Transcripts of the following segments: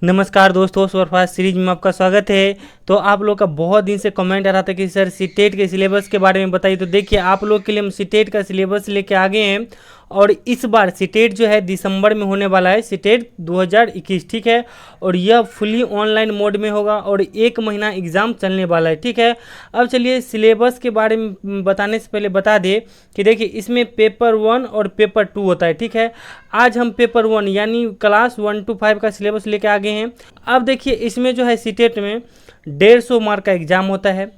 नमस्कार दोस्तों, superfast series में आपका स्वागत है। तो आप लोग का बहुत दिन से कमेंट आ रहा था कि सर सीटेट के सिलेबस के बारे में बताइए। तो देखिए, आप लोग के लिए हम सीटेट का सिलेबस लेके आ गए हैं और इस बार सीटेट जो है दिसंबर में होने वाला है, सीटेट 2021, ठीक है। और यह फुली ऑनलाइन मोड में होगा और 1 महीना एग्ज़ाम चलने वाला है, ठीक है। अब चलिए सिलेबस के बारे में बताने से पहले बता दें कि देखिए, इसमें पेपर 1 और पेपर 2 होता है, ठीक है। आज हम पेपर 1 यानी क्लास 1 to 5 का सिलेबस लेके आ गए हैं। अब देखिए, इसमें जो है सीटेट में 150 मार्क का एग्ज़ाम होता है,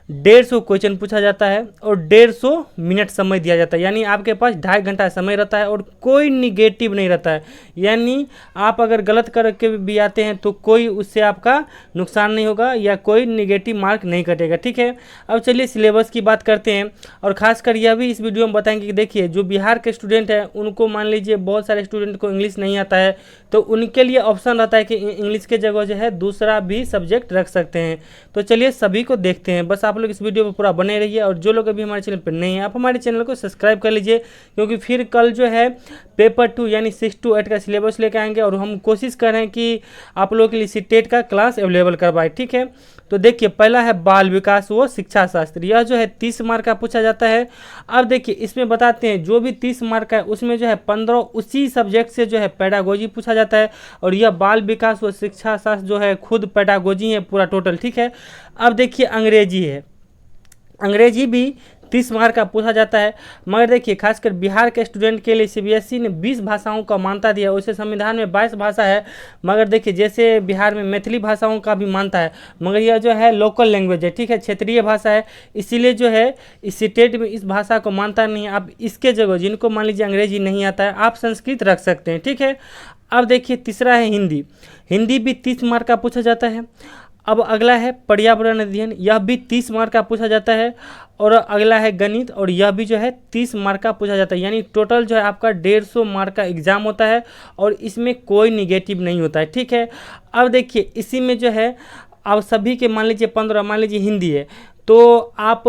150 क्वेश्चन पूछा जाता है और 150 मिनट समय दिया जाता है। यानी आपके पास 2.5 घंटा समय रहता है और कोई निगेटिव नहीं रहता है। यानी आप अगर गलत करके भी आते हैं तो कोई उससे आपका नुकसान नहीं होगा या कोई निगेटिव मार्क नहीं कटेगा, ठीक है। अब चलिए सिलेबस की बात करते हैं और ख़ासकर यह भी इस वीडियो में बताएंगे कि देखिए, जो बिहार के स्टूडेंट हैं उनको मान लीजिए बहुत सारे स्टूडेंट को इंग्लिश नहीं आता है, तो उनके लिए ऑप्शन रहता है कि इंग्लिश के जगह जो है दूसरा भी सब्जेक्ट रख सकते हैं। तो चलिए सभी को देखते हैं। बस आप लोग इस वीडियो पर पूरा बने रहिए और जो लोग अभी हमारे चैनल पर नहीं हैं, आप हमारे चैनल को सब्सक्राइब कर लीजिए, क्योंकि फिर कल जो है पेपर 2 यानी 6 to 8 का सिलेबस लेकर आएंगे और हम कोशिश कर रहे हैं कि आप लोगों के लिए सीटेट का क्लास अवेलेबल करवाएं, ठीक है। तो देखिए, पहला है बाल विकास व शिक्षा शास्त्र। यह जो है 30 मार्क का पूछा जाता है। अब देखिए, इसमें बताते हैं जो भी 30 मार्क का है उसमें जो है 15 उसी सब्जेक्ट से जो है पेडागोजी पूछा जाता है और यह बाल विकास व शिक्षा शास्त्र जो है खुद पेडागोजी है पूरा टोटल, ठीक है। अब देखिए, अंग्रेजी है, अंग्रेजी भी 30 मार्क का पूछा जाता है। मगर देखिए, खासकर बिहार के स्टूडेंट के लिए सीबीएसई ने 20 भाषाओं का मान्यता दिया। वैसे संविधान में 22 भाषा है, मगर देखिए जैसे बिहार में मैथिली भाषाओं का भी मानता है, मगर यह जो है लोकल लैंग्वेज है, ठीक है, क्षेत्रीय भाषा है, इसीलिए जो है इस सीटेट में इस भाषा को मानता नहीं है। आप इसके जगह जिनको मान लीजिए अंग्रेजी नहीं आता है, आप संस्कृत रख सकते हैं, ठीक है। अब देखिए, तीसरा है हिंदी। हिंदी भी 30 मार्क का पूछा जाता है। अब अगला है पर्यावरण अध्ययन, यह भी 30 मार्क का पूछा जाता है। और अगला है गणित और यह भी जो है 30 मार्क का पूछा जाता है। यानी टोटल जो है आपका 150 मार्क का एग्ज़ाम होता है और इसमें कोई निगेटिव नहीं होता है, ठीक है। अब देखिए, इसी में जो है अब सभी के मान लीजिए 15, मान लीजिए हिंदी है, तो आप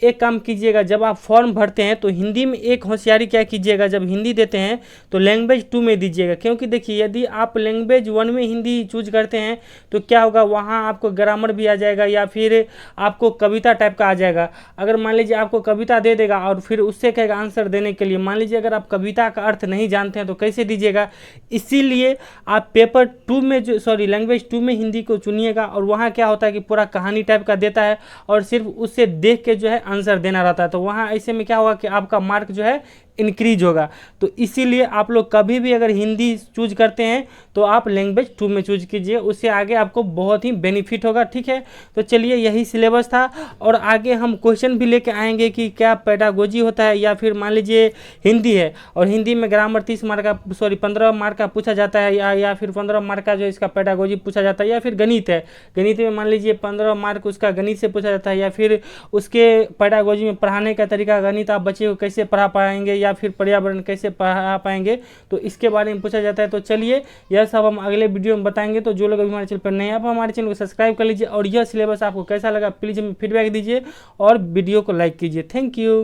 एक काम कीजिएगा, जब आप फॉर्म भरते हैं तो हिंदी में एक होशियारी क्या कीजिएगा, जब हिंदी देते हैं तो लैंग्वेज 2 में दीजिएगा। क्योंकि देखिए, यदि आप लैंग्वेज 1 में हिंदी चूज करते हैं तो क्या होगा, वहाँ आपको ग्रामर भी आ जाएगा या फिर आपको कविता टाइप का आ जाएगा। अगर मान लीजिए आपको कविता दे देगा और फिर उससे कहेगा आंसर देने के लिए, मान लीजिए अगर आप कविता का अर्थ नहीं जानते हैं तो कैसे दीजिएगा। इसीलिए आप पेपर 2 में जो लैंग्वेज 2 में हिंदी को चुनिएगा और वहाँ क्या होता है कि पूरा कहानी टाइप का देता है और सिर्फ उससे देख के जो है आंसर देना रहता है। तो वहाँ ऐसे में क्या होगा कि आपका मार्क जो है इंक्रीज होगा। तो इसीलिए आप लोग कभी भी अगर हिंदी चूज करते हैं तो आप लैंग्वेज 2 में चूज कीजिए, उससे आगे आपको बहुत ही बेनिफिट होगा, ठीक है। तो चलिए, यही सिलेबस था और आगे हम क्वेश्चन भी लेके आएंगे कि क्या पेडागोजी होता है या फिर मान लीजिए हिंदी है और हिंदी में ग्रामर 30 मार्क का 15 मार्क का पूछा जाता है या फिर 15 मार्क का जो इसका पेडागोजी पूछा जाता है, या फिर गणित है, गणित में मान लीजिए 15 मार्क उसका गणित से पूछा जाता है, या फिर उसके पेडागोजी में पढ़ाने का तरीका, गणित आप बच्चे को कैसे पढ़ा पाएंगे या फिर पर्यावरण कैसे पढ़ा पाएंगे, तो इसके बारे में पूछा जाता है। तो चलिए, यह सब हम अगले वीडियो में बताएंगे। तो जो लोग अभी हमारे चैनल पर नहीं हैं, आप हमारे चैनल को सब्सक्राइब कर लीजिए और यह सिलेबस आपको कैसा लगा प्लीज़ हमें फीडबैक दीजिए और वीडियो को लाइक कीजिए। Thank you.